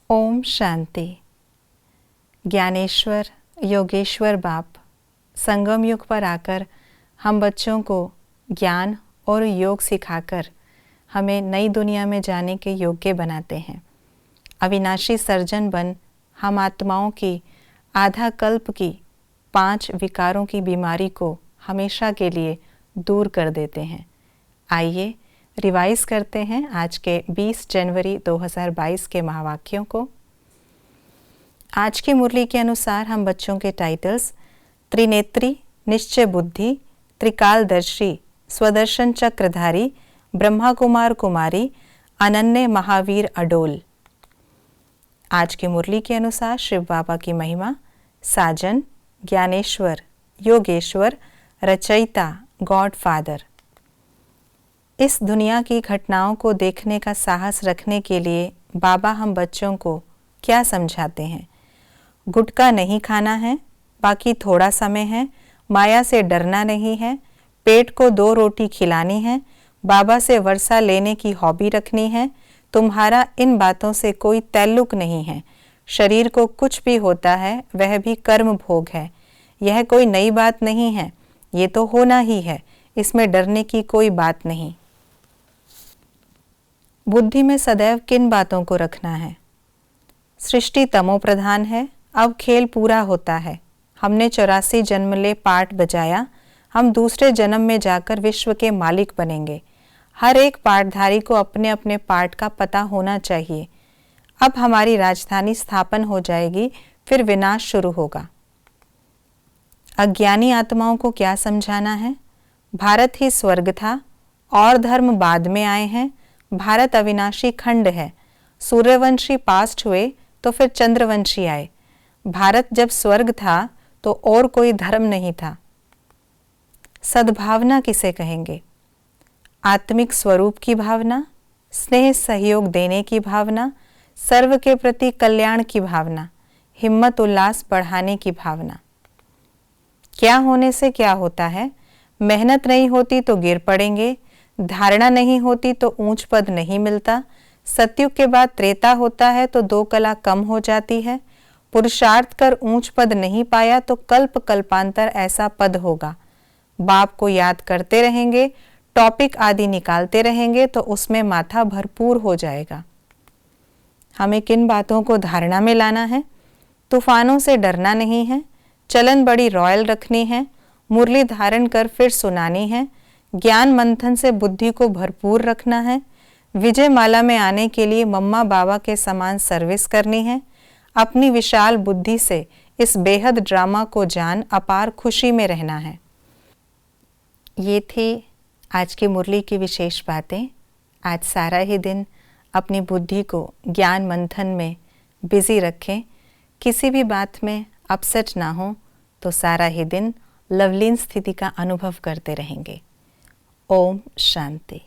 ओम शांति। ज्ञानेश्वर योगेश्वर बाप संगम युग पर आकर हम बच्चों को ज्ञान और योग सिखाकर हमें नई दुनिया में जाने के योग्य बनाते हैं। अविनाशी सर्जन बन हम आत्माओं की आधा कल्प की 5 विकारों की बीमारी को हमेशा के लिए दूर कर देते हैं। आइए रिवाइज करते हैं आज के 20 जनवरी 2022 के महावाक्यों को। आज की मुरली के अनुसार हम बच्चों के टाइटल्स त्रिनेत्री, निश्चय बुद्धि, त्रिकालदर्शी, स्वदर्शन चक्रधारी, ब्रह्मा कुमार कुमारी, अनन्य महावीर अडोल। आज की मुरली के अनुसार शिव बाबा की महिमा साजन, ज्ञानेश्वर, योगेश्वर, रचयिता, गॉड फादर। इस दुनिया की घटनाओं को देखने का साहस रखने के लिए बाबा हम बच्चों को क्या समझाते हैं? गुटखा नहीं खाना है, बाकी थोड़ा समय है, माया से डरना नहीं है, पेट को 2 रोटी खिलानी है, बाबा से वर्षा लेने की हॉबी रखनी है, तुम्हारा इन बातों से कोई ताल्लुक नहीं है, शरीर को कुछ भी होता है वह भी कर्म भोग है, यह कोई नई बात नहीं है, ये तो होना ही है, इसमें डरने की कोई बात नहीं। बुद्धि में सदैव किन बातों को रखना है? सृष्टि तमो प्रधान है, अब खेल पूरा होता है। हमने 84 जन्म ले पाठ बजाया, हम दूसरे जन्म में जाकर विश्व के मालिक बनेंगे। हर एक पाठधारी को अपने अपने पाठ का पता होना चाहिए। अब हमारी राजधानी स्थापन हो जाएगी, फिर विनाश शुरू होगा। अज्ञानी आत्माओं को क्या समझाना है? भारत ही स्वर्ग था और धर्म बाद में आए हैं। भारत अविनाशी खंड है। सूर्यवंशी पास्ट हुए तो फिर चंद्रवंशी आए। भारत जब स्वर्ग था तो और कोई धर्म नहीं था। सद्भावना किसे कहेंगे? आत्मिक स्वरूप की भावना, स्नेह सहयोग देने की भावना, सर्व के प्रति कल्याण की भावना, हिम्मत उल्लास बढ़ाने की भावना। क्या होने से क्या होता है? मेहनत नहीं होती तो गिर पड़ेंगे, धारणा नहीं होती तो ऊंच पद नहीं मिलता, सतयुग के बाद त्रेता होता है तो 2 कला कम हो जाती है, पुरुषार्थ कर ऊंच पद नहीं पाया तो कल्प कल्पांतर ऐसा पद होगा। बाप को याद करते रहेंगे, टॉपिक आदि निकालते रहेंगे तो उसमें माथा भरपूर हो जाएगा। हमें किन बातों को धारणा में लाना है? तूफानों से डरना नहीं है, चलन बड़ी रॉयल रखनी है, मुरली धारण कर फिर सुनानी है, ज्ञान मंथन से बुद्धि को भरपूर रखना है, विजय माला में आने के लिए मम्मा बाबा के समान सर्विस करनी है, अपनी विशाल बुद्धि से इस बेहद ड्रामा को जान अपार खुशी में रहना है। ये थी आज की मुरली की विशेष बातें। आज सारा ही दिन अपनी बुद्धि को ज्ञान मंथन में बिजी रखें, किसी भी बात में अपसेट ना हो तो सारा ही दिन लवलीन स्थिति का अनुभव करते रहेंगे। ओम शांति।